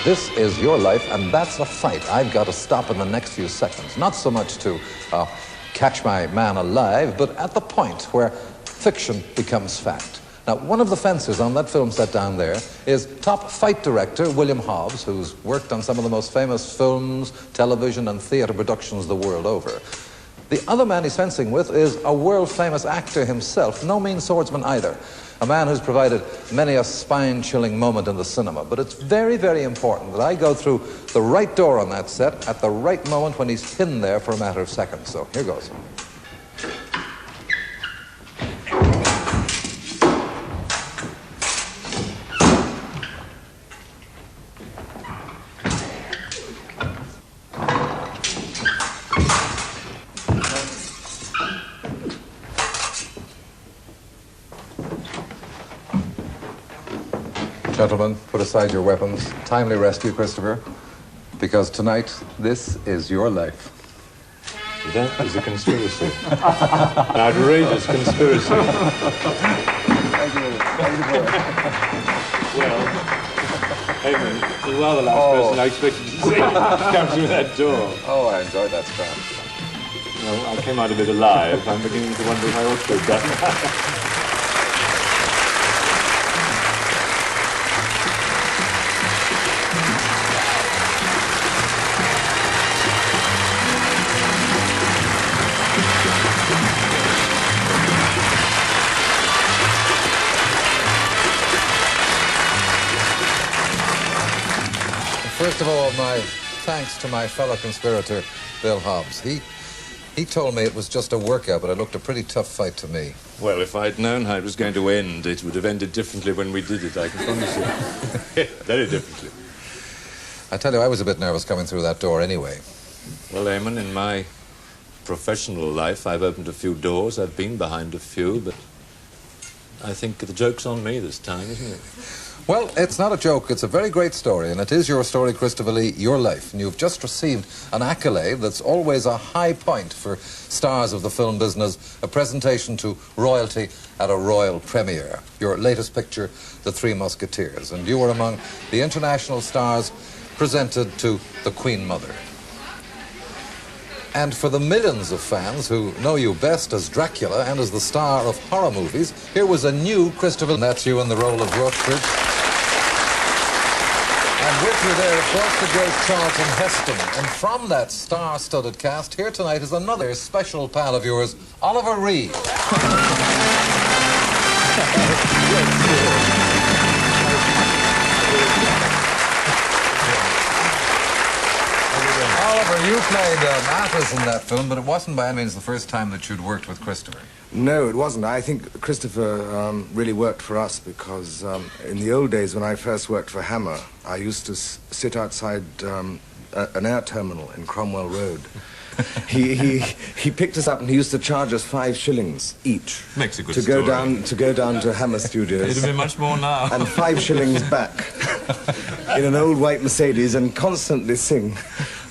This is your life, and that's a fight I've got to stop in the next few seconds. Not so much to catch my man alive, but at the point where fiction becomes fact. Now, one of the fencers on that film set down there is top fight director William Hobbs, who's worked on some of the most famous films, television, and theater productions the world over. The other man he's fencing with is a world-famous actor himself, no mean swordsman either. A man who's provided many a spine-chilling moment in the cinema. But it's very, very important that I go through the right door on that set at the right moment when he's pinned there for a matter of seconds. So here goes. Gentlemen, put aside your weapons. Timely rescue, Christopher. Because tonight, this is your life. That is a conspiracy. An outrageous conspiracy. Thank you. Well, Heyman, you are the last person I expected to see come through that door. Oh, I enjoyed that scrap. Well, I came out of it alive. I'm beginning to wonder if I ought to have done that. First of all, my thanks to my fellow conspirator, Bill Hobbs. He told me it was just a workout, but it looked a pretty tough fight to me. Well, if I'd known how it was going to end, it would have ended differently when we did it, I can promise you. Very differently. I tell you, I was a bit nervous coming through that door anyway. Well, Eamon, in my professional life, I've opened a few doors, I've been behind a few, but I think the joke's on me this time, isn't it? Well, it's not a joke. It's a very great story, and it is your story, Christopher Lee, your life. And you've just received an accolade that's always a high point for stars of the film business, a presentation to royalty at a royal premiere. Your latest picture, The Three Musketeers, and you were among the international stars presented to the Queen Mother. And for the millions of fans who know you best as Dracula and as the star of horror movies, here was a new Christopher, and that's you in the role of Rothschild. And with you there, of course, the great Charlton Heston. And from that star-studded cast, here tonight is another special pal of yours, Oliver Reed. Oliver, you played Athos in that film, but it wasn't by any means the first time that you'd worked with Christopher. No, it wasn't. I think Christopher really worked for us because in the old days when I first worked for Hammer, I used to sit outside an air terminal in Cromwell Road. He picked us up and he used to charge us 5 shillings each. Makes a good to go down to Hammer Studios. It'd be much more now. And 5 shillings back in an old white Mercedes and constantly sing.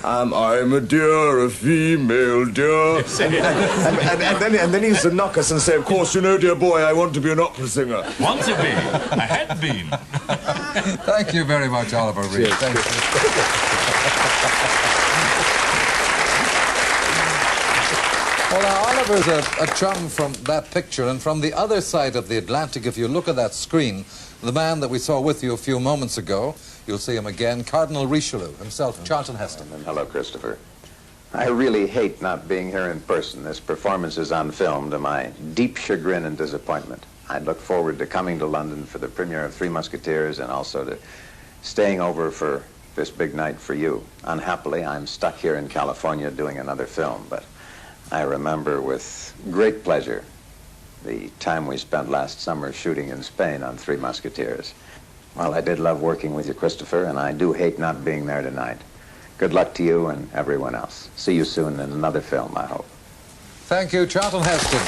I'm a dear, a female dear. and then he used to knock us and say, of course, you know, dear boy, I want to be an opera singer. Want to be? I had been. Thank you very much, Oliver Reed. Thank you. Well, now, Oliver's a chum from that picture, and from the other side of the Atlantic, if you look at that screen, the man that we saw with you a few moments ago, you'll see him again, Cardinal Richelieu himself, Charlton Heston. Hello, Christopher. I really hate not being here in person. This performance is on film, to my deep chagrin and disappointment. I look forward to coming to London for the premiere of Three Musketeers and also to staying over for this big night for you. Unhappily, I'm stuck here in California doing another film, but I remember with great pleasure the time we spent last summer shooting in Spain on Three Musketeers. Well, I did love working with you, Christopher, and I do hate not being there tonight. Good luck to you and everyone else. See you soon in another film, I hope. Thank you, Charlton Heston.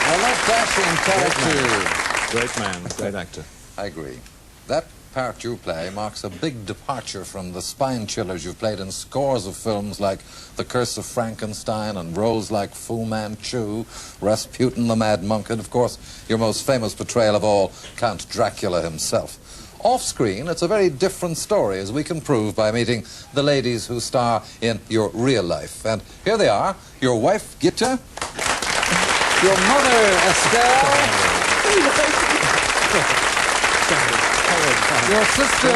Well, that dashing character... Great man, great actor. I agree. That part you play marks a big departure from the spine chillers you've played in scores of films like The Curse of Frankenstein and roles like Fu Manchu, Rasputin the Mad Monk, and of course your most famous portrayal of all, Count Dracula himself. off-screen, it's a very different story, as we can prove by meeting the ladies who star in your real life. And here they are, your wife, Gitta, your mother, Estelle, your sister,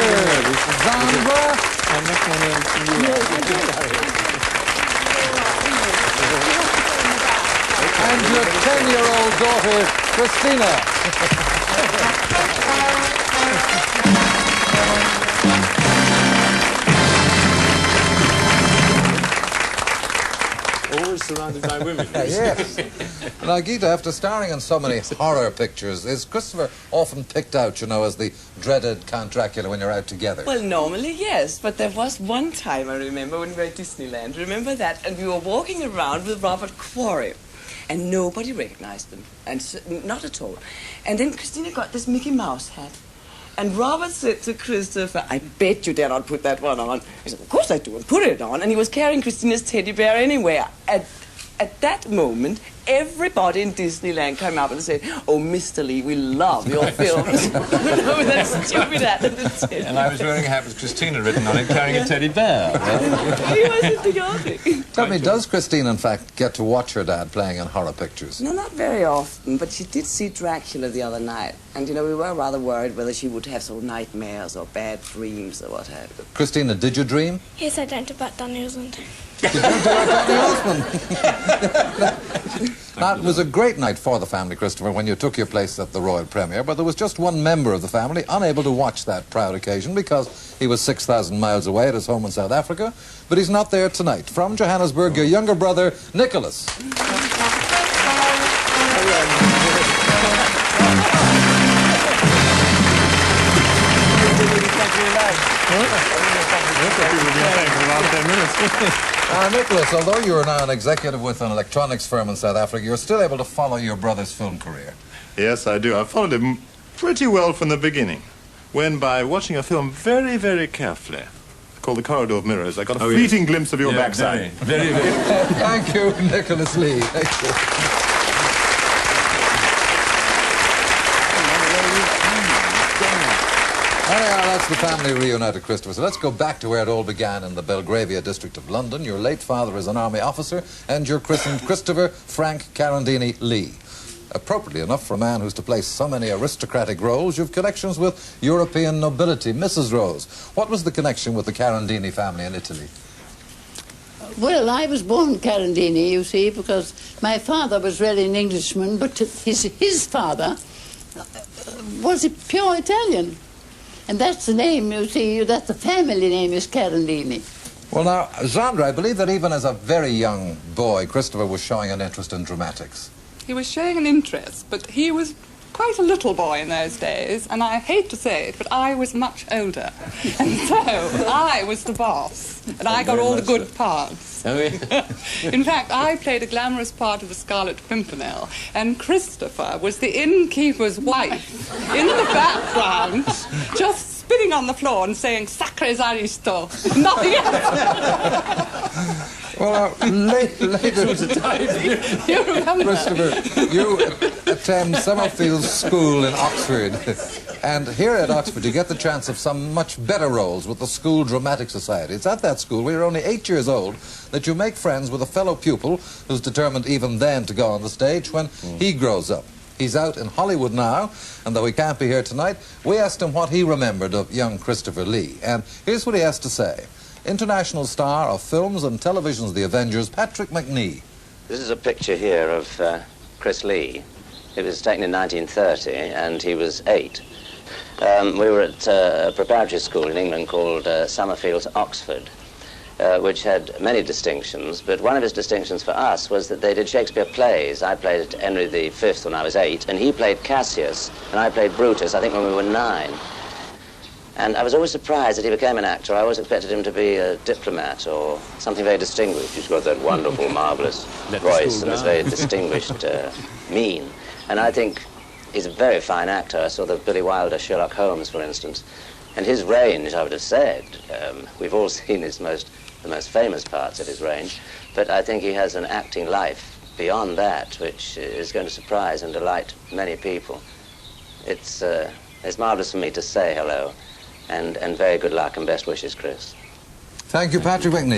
Zandra, and your 10-year-old daughter, Christina. Always surrounded by women. Yes. Now, Gita, after starring in so many horror pictures, is Christopher often picked out, you know, as the dreaded Count Dracula when you're out together? Well, normally, yes, but there was one time, I remember, when we were at Disneyland. Remember that? And we were walking around with Robert Quarry, and nobody recognized them, and not at all. And then Christina got this Mickey Mouse hat. And Robert said to Christopher, I bet you dare not put that one on. He said, of course I do, and put it on. And he was carrying Christina's teddy bear anywhere. At that moment, everybody in Disneyland came up and said, oh, Mr. Lee, we love your films. With that stupid hat and the teddy And I was wearing a hat with Christina written on it, carrying a teddy bear. He was idiotic. Tell me, does Christine, in fact, get to watch her dad playing in horror pictures? No, not very often, but she did see Dracula the other night. And, you know, we were rather worried whether she would have sort of nightmares or bad dreams or what have you. Christina, did you dream? Yes, I dreamt about Donny Osmond. Did you dream about Donny Osmond? Now, it was a great night for the family, Christopher, when you took your place at the royal premiere, but there was just one member of the family unable to watch that proud occasion because he was 6,000 miles away at his home in South Africa. But he's not there tonight. From Johannesburg, your younger brother, Nicholas. Nicholas, although you are now an executive with an electronics firm in South Africa, you're still able to follow your brother's film career. Yes, I do. I followed him pretty well from the beginning, when by watching a film very, very carefully, called The Corridor of Mirrors, I got a fleeting glimpse of your backside. Very, very. Thank you, Nicholas Lee. Thank you. Anyhow, that's the family reunited, Christopher. So let's go back to where it all began in the Belgravia district of London. Your late father is an army officer, and you're christened Christopher Frank Carandini Lee. Appropriately enough, for a man who's to play so many aristocratic roles, you've connections with European nobility. Mrs. Rose, what was the connection with the Carandini family in Italy? Well, I was born Carandini, you see, because my father was really an Englishman, but his father was a pure Italian. And that's the name, you see, that's the family name is Carandini. Well, now, Zandra, I believe that even as a very young boy, Christopher was showing an interest in dramatics. He was showing an interest, but he was quite a little boy in those days, and I hate to say it, but I was much older. And so I was the boss, and I got all the good parts. Oh, yeah. In fact, I played a glamorous part of the Scarlet Pimpernel, and Christopher was the innkeeper's wife in the background, just spinning on the floor and saying, Sacres Aristo, nothing else. Well, later was a time. You remember? Christopher, you attend Summerfield's School in Oxford. And here at Oxford, you get the chance of some much better roles with the School Dramatic Society. It's at that school, where you're only 8 years old, that you make friends with a fellow pupil who's determined even then to go on the stage when he grows up. He's out in Hollywood now, and though he can't be here tonight, we asked him what he remembered of young Christopher Lee. And here's what he has to say. International star of films and television's The Avengers, Patrick Macnee. This is a picture here of Chris Lee. It was taken in 1930, and he was 8. We were at a preparatory school in England called Summerfield's Oxford, which had many distinctions, but one of his distinctions for us was that they did Shakespeare plays. I played Henry V when I was 8, and he played Cassius, and I played Brutus, I think when we were 9. And I was always surprised that he became an actor. I always expected him to be a diplomat or something very distinguished. He's got that wonderful, marvelous voice and this very distinguished mien. And I think he's a very fine actor. I saw the Billy Wilder Sherlock Holmes, for instance. And his range, I would have said, we've all seen the most famous parts of his range, but I think he has an acting life beyond that, which is going to surprise and delight many people. It's It's marvellous for me to say hello, and very good luck and best wishes, Chris. Thank you, Patrick Whitney.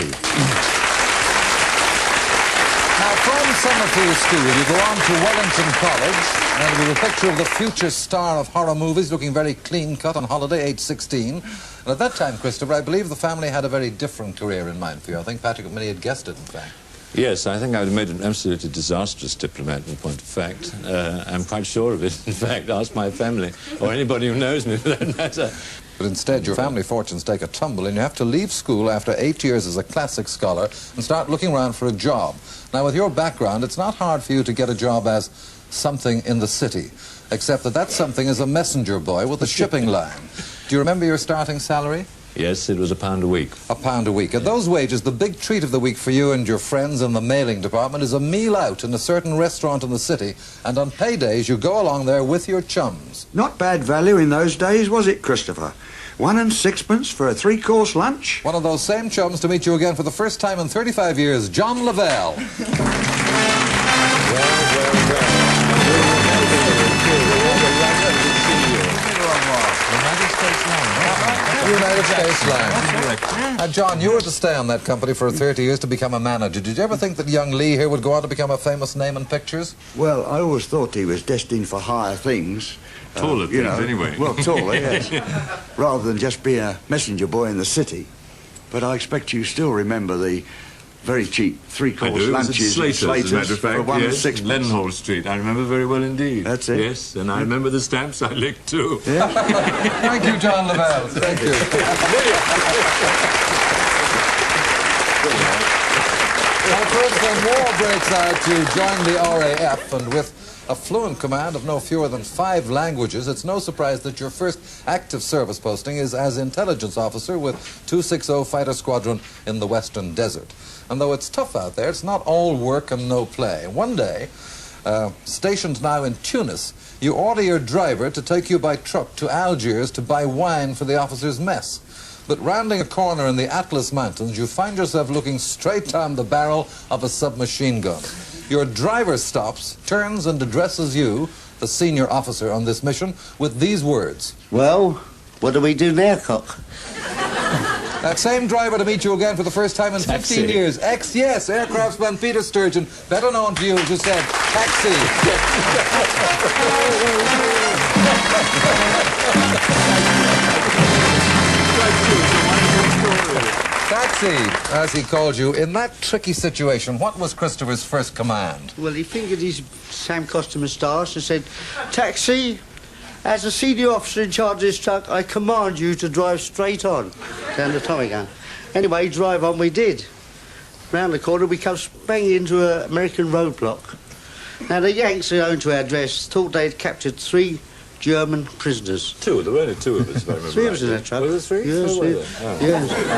Now, from Summerfield School, you go on to Wellington College, and with a picture of the future star of horror movies, looking very clean-cut on holiday, age 16. And at that time, Christopher, I believe the family had a very different career in mind for you. I think Patrick Whitney had guessed it, in fact. Yes, I think I would have made an absolutely disastrous diplomat, in point of fact. I'm quite sure of it. In fact, ask my family, or anybody who knows me for that matter. But instead, your family fortunes take a tumble, and you have to leave school after 8 years as a classic scholar and start looking around for a job. Now, with your background, it's not hard for you to get a job as something in the city, except that something is a messenger boy with a shipping line. Do you remember your starting salary? Yes, it was £1 a week. £1 a week. At those wages, the big treat of the week for you and your friends in the mailing department is a meal out in a certain restaurant in the city, and on paydays you go along there with your chums. Not bad value in those days, was it, Christopher? 1 and 6pence for a 3-course lunch? One of those same chums to meet you again for the first time in 35 years, John Lavelle. United States Line. John, you were to stay on that company for 30 years to become a manager. Did you ever think that young Lee here would go on to become a famous name in pictures? Well, I always thought he was destined for higher things. Taller things, anyway. Well, taller, yes. Rather than just being a messenger boy in the city. But I expect you still remember the very cheap 3-course lunches at Slater's, as a matter of fact, for 1 and yes, 6pence. Leadenhall Street. I remember very well indeed. That's it. Yes, and I remember the stamps I licked too. Yeah. Thank you, John Lavelle. Thank you. Now, first, when war breaks out, you join the RAF, and with a fluent command of no fewer than 5 languages, it's no surprise that your first active service posting is as intelligence officer with 260 Fighter Squadron in the Western Desert. And though it's tough out there, it's not all work and no play. One day, stationed now in Tunis, you order your driver to take you by truck to Algiers to buy wine for the officers' mess. But rounding a corner in the Atlas Mountains, you find yourself looking straight down the barrel of a submachine gun. Your driver stops, turns and addresses you, the senior officer on this mission, with these words. Well, what do we do now, Cock? That same driver to meet you again for the first time in 15 years. Yes, aircraftsman Peter Sturgeon, better known to you as you said, Taxi. Taxi, as he called you, in that tricky situation, what was Christopher's first command? Well, he fingered his Sam Costume moustache and said, Taxi, as a senior officer in charge of this truck, I command you to drive straight on down the Tommy gun. Anyway, drive on we did. Round the corner, we come banging into an American roadblock. Now, the Yanks who owned to our address thought they'd captured 3 German prisoners. 2, there were only 2 of us, if I remember 3 of us in that truck. Was there 3? Yes, oh, yes. Oh. Yes. 3 of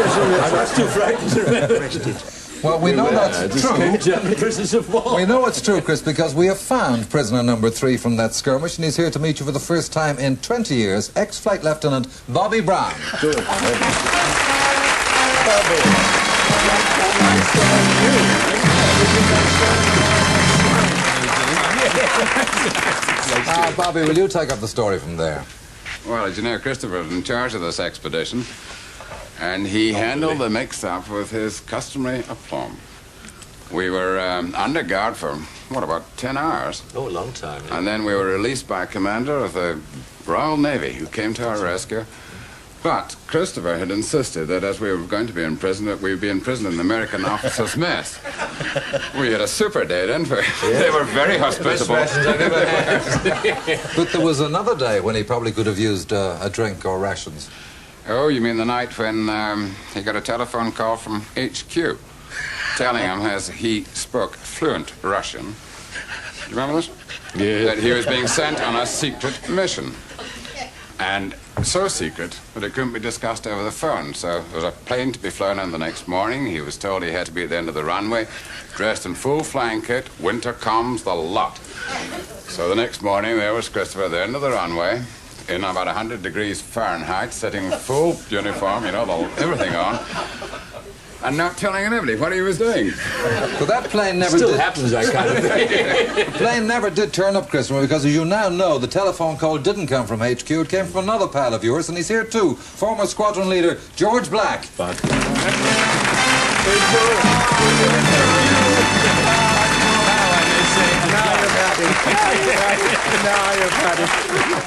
us in that truck. I was too frightened to remember. Arrested. Well, we know that's true. German prisoners of war. We know it's true, Chris, because we have found prisoner number 3 from that skirmish, and he's here to meet you for the first time in 20 years, ex-Flight Lieutenant Bobby Brown. Good. Bobby, will you take up the story from there? Well, as you know, Christopher was in charge of this expedition, and he handled the mix-up with his customary aplomb. We were under guard for, what, about 10 hours? Oh, a long time. Yeah. And then we were released by a commander of the Royal Navy who came to our rescue. But Christopher had insisted that as we were going to be in prison, that we would be in prison in the American officers' mess. We had a super day, didn't we? Yeah. They were very hospitable. But there was another day when he probably could have used a drink or rations. Oh, you mean the night when he got a telephone call from HQ telling him, as he spoke fluent Russian, do you remember this? Yeah. That he was being sent on a secret mission. And so secret that it couldn't be discussed over the phone. So there was a plane to be flown in the next morning. He was told he had to be at the end of the runway, dressed in full flying kit, winter comms, the lot. So the next morning, there was Christopher at the end of the runway, in about 100 degrees Fahrenheit, sitting full uniform, you know, everything on. and not telling anybody what he was doing. But that plane never Still did. happens, that kind of thing. The plane never did turn up, Christopher, because as you now know, the telephone call didn't come from HQ. It came from another pal of yours, and he's here too. Former squadron leader George Black.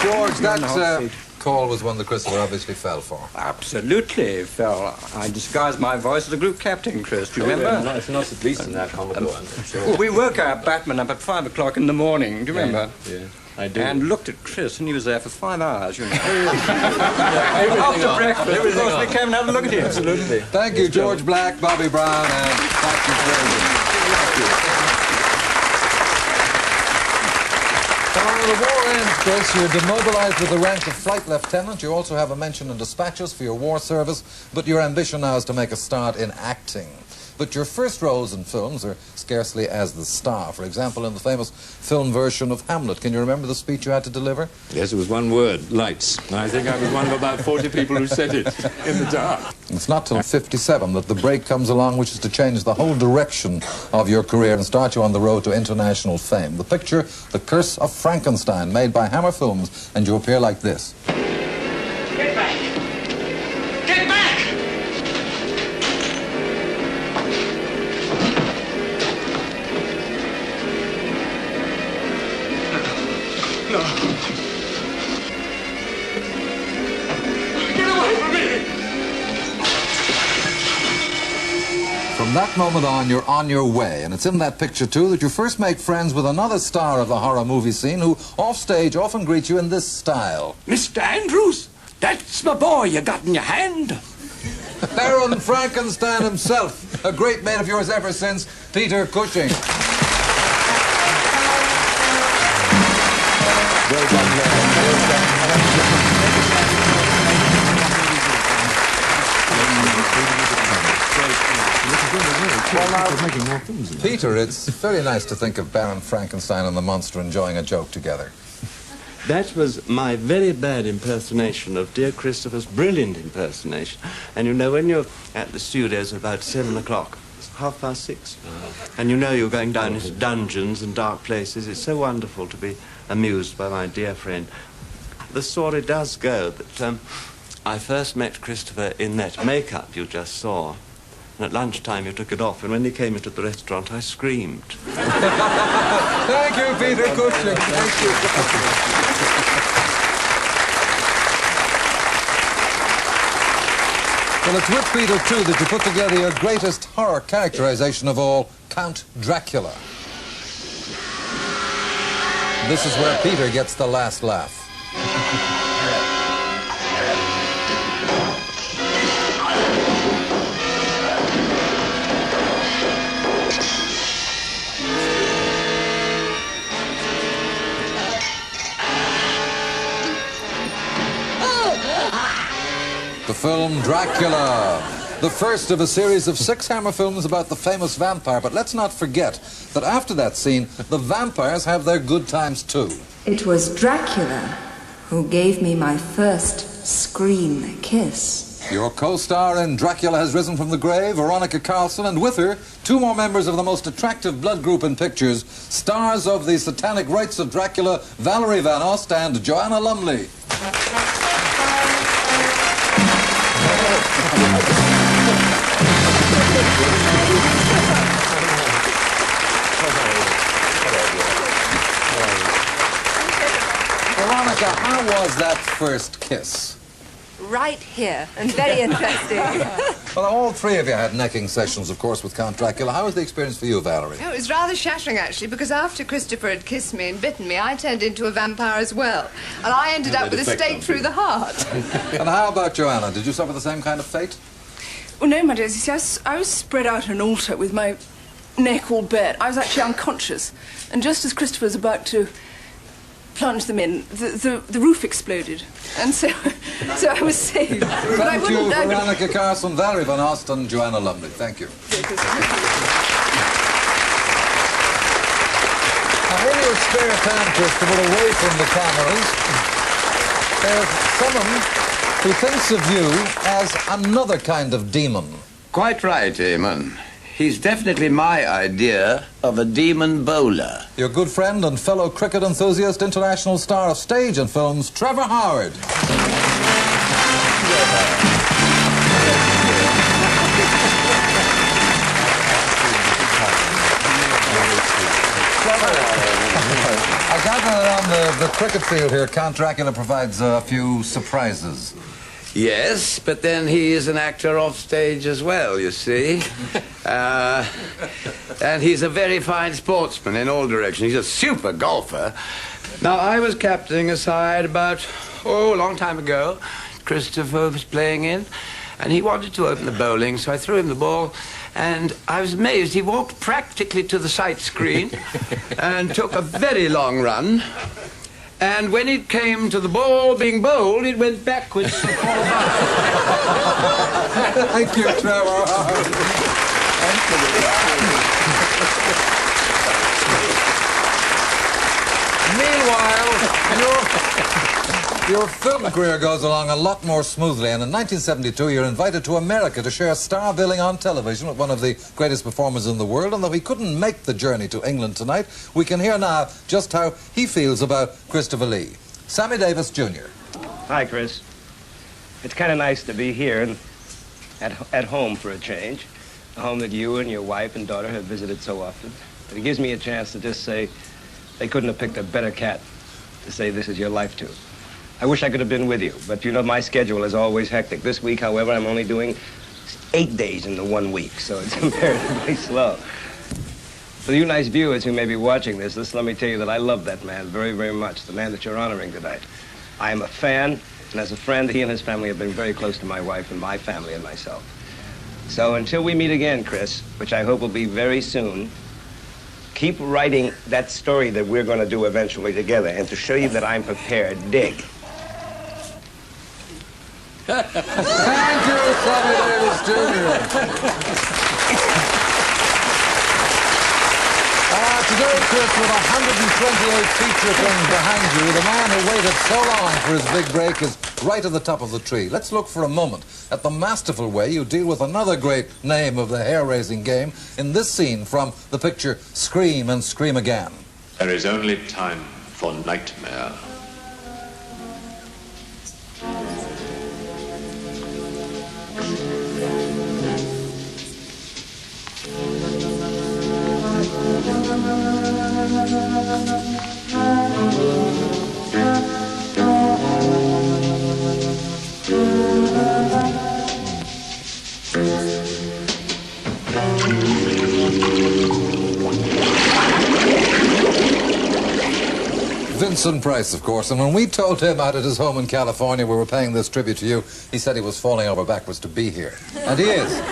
George, that call was one that Christopher obviously fell for. Absolutely fell. I disguised my voice as a group captain, Chris. Do you remember? Nice, not at least in that Commodore, I'm sure. We woke our Batman up at 5 o'clock in the morning. Do you remember? Yeah, I do. And looked at Chris, and he was there for 5 hours, you know. After breakfast, of course, we came and had a look at him. Absolutely. Thank you, George Black, Bobby Brown, and Captain Fraser. When the war ends, Chris, you're demobilized with the rank of flight lieutenant. You also have a mention in dispatches for your war service, but your ambition now is to make a start in acting. But your first roles in films are scarcely as the star. For example, in the famous film version of Hamlet. Can you remember the speech you had to deliver? Yes, it was one word, lights. I think I was one of about 40 people who said it in the dark. It's not till 57 that the break comes along, which is to change the whole direction of your career and start you on the road to international fame. The picture, The Curse of Frankenstein, made by Hammer Films, and you appear like this. Get back! Get back! No. Get away from me! From that moment on, you're on your way, and it's in that picture, too, that you first make friends with another star of the horror movie scene who, off-stage, often greets you in this style. Mr. Andrews, that's my boy you got in your hand. Baron Frankenstein himself, a great mate of yours ever since, Peter Cushing. Well done, Well, now, Peter, it's very nice to think of Baron Frankenstein and the monster enjoying a joke together. That was my very bad impersonation of dear Christopher's brilliant impersonation. And you know, when you're at the studios at about 7 o'clock, it's 6:30, and you know you're going down into dungeons and dark places, it's so wonderful to be amused by my dear friend. The story does go that I first met Christopher in that makeup you just saw. And at lunchtime, you took it off, and when he came into the restaurant, I screamed. Thank you, Peter Cushing. Thank you. Well, it's with Peter, too, that you put together your greatest horror characterization of all, Count Dracula. This is where Peter gets the last laugh. The film Dracula, the first of a series of 6 Hammer films about the famous vampire. But let's not forget that after that scene, the vampires have their good times too. It was Dracula who gave me my first screen kiss. Your co-star in Dracula Has Risen from the Grave, Veronica Carlson, and with her, 2 more members of the most attractive blood group in pictures, stars of The Satanic Rites of Dracula, Valerie Van Ost and Joanna Lumley. Veronica, how was that first kiss? Right here, and very interesting. Well, all 3 of you had necking sessions, of course, with Count Dracula. How was the experience for you, Valerie? Oh, it was rather shattering, actually, because after Christopher had kissed me and bitten me, I turned into a vampire as well. And I ended up with a stake through the heart. And how about Joanna? Did you suffer the same kind of fate? Oh, no, my dears. You see, I was spread out on an altar with my neck all bared. I was actually unconscious. And just as Christopher was about to plunge them in, the roof exploded. And so I was saved. But I Thank you, wouldn't Veronica Carson, Valerie Van Ost, and Joanna Lumley. Thank you. Now, in your spare time, Christopher, away from the cameras, there's someone who thinks of you as another kind of demon. Quite right, Eamon. He's definitely my idea of a demon bowler. Your good friend and fellow cricket enthusiast, international star of stage and films, Trevor Howard. I gather that on the cricket field here, Count Dracula provides a few surprises. Yes, but then he is an actor off stage as well, you see. And he's a very fine sportsman in all directions. He's a super golfer. Now, I was captaining a side about, a long time ago. Christopher was playing in, and he wanted to open the bowling, so I threw him the ball, and I was amazed. He walked practically to the sight screen and took a very long run. And when it came to the ball being bowled, it went backwards to fall back. Thank you, Trevor. Meanwhile, your film career goes along a lot more smoothly, and in 1972 you're invited to America to share star billing on television with one of the greatest performers in the world. And though he couldn't make the journey to England tonight, we can hear now just how he feels about Christopher Lee. Sammy Davis Jr. Hi, Chris. It's kind of nice to be here and at home for a change. A home that you and your wife and daughter have visited so often. It gives me a chance to just say they couldn't have picked a better cat to say this is your life to. I wish I could have been with you, but you know my schedule is always hectic. This week, however, I'm only doing 8 days in the 1 week, so it's comparatively slow. For you nice viewers who may be watching this, let me tell you that I love that man very, very much, the man that you're honoring tonight. I am a fan, and as a friend, he and his family have been very close to my wife and my family and myself. So until we meet again, Chris, which I hope will be very soon, keep writing that story that we're going to do eventually together, and to show you that I'm prepared, dig. Thank you, Sammy Davis Jr. Today, Chris, with 128 feature films behind you, the man who waited so long for his big break is right at the top of the tree. Let's look for a moment at the masterful way you deal with another great name of the hair-raising game in this scene from the picture Scream and Scream Again. There is only time for nightmare. Vincent Price, of course, and when we told him out at his home in California we were paying this tribute to you, he said he was falling over backwards to be here. And he is.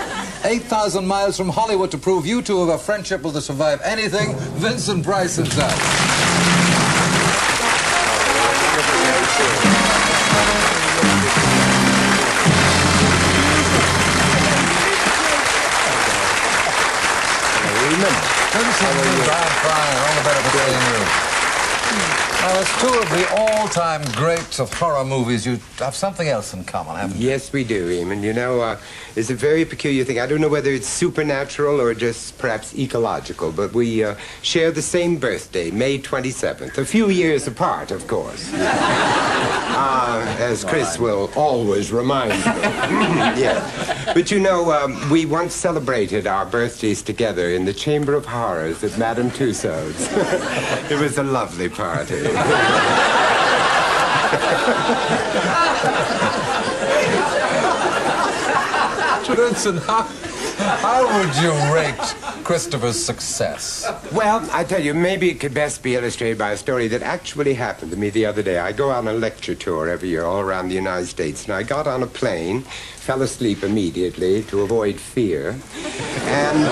8,000 miles from Hollywood to prove you two have a friendship will to survive anything, Vincent Price himself. Vincent, fine, all the better for seeing you. Now, as two of the all-time greats of horror movies, you have something else in common, haven't you? Yes, we do, Eamon. You know, it's a very peculiar thing. I don't know whether it's supernatural or just perhaps ecological, but we share the same birthday, May 27th. A few years apart, of course. As Chris will always remind me. Yes. But you know, we once celebrated our birthdays together in the Chamber of Horrors at Madame Tussauds. It was a lovely party. Vincent, how would you rate Christopher's success? Well, I tell you, maybe it could best be illustrated by a story that actually happened to me the other day. I go on a lecture tour every year all around the United States, and I got on a plane, fell asleep immediately to avoid fear, and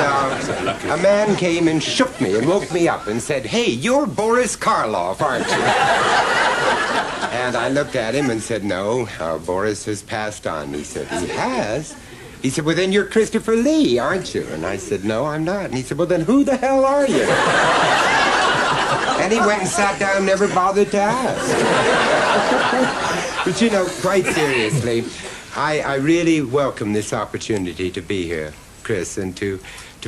a man came and shook me and woke me up and said, "Hey, you're Boris Karloff, aren't you?" And I looked at him and said, "No, Boris has passed on." He said, "He has?" He said, "Well, then you're Christopher Lee, aren't you?" And I said, "No, I'm not." And he said, "Well, then who the hell are you?" And he went and sat down and never bothered to ask. But, you know, quite seriously, I really welcome this opportunity to be here, Chris, and to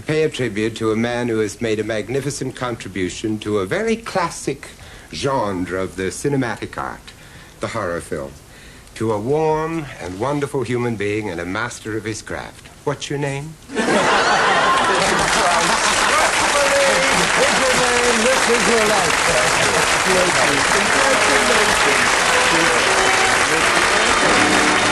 pay a tribute to a man who has made a magnificent contribution to a very classic genre of the cinematic art, the horror film, to a warm and wonderful human being and a master of his craft. What's your name? This is your life. Congratulations.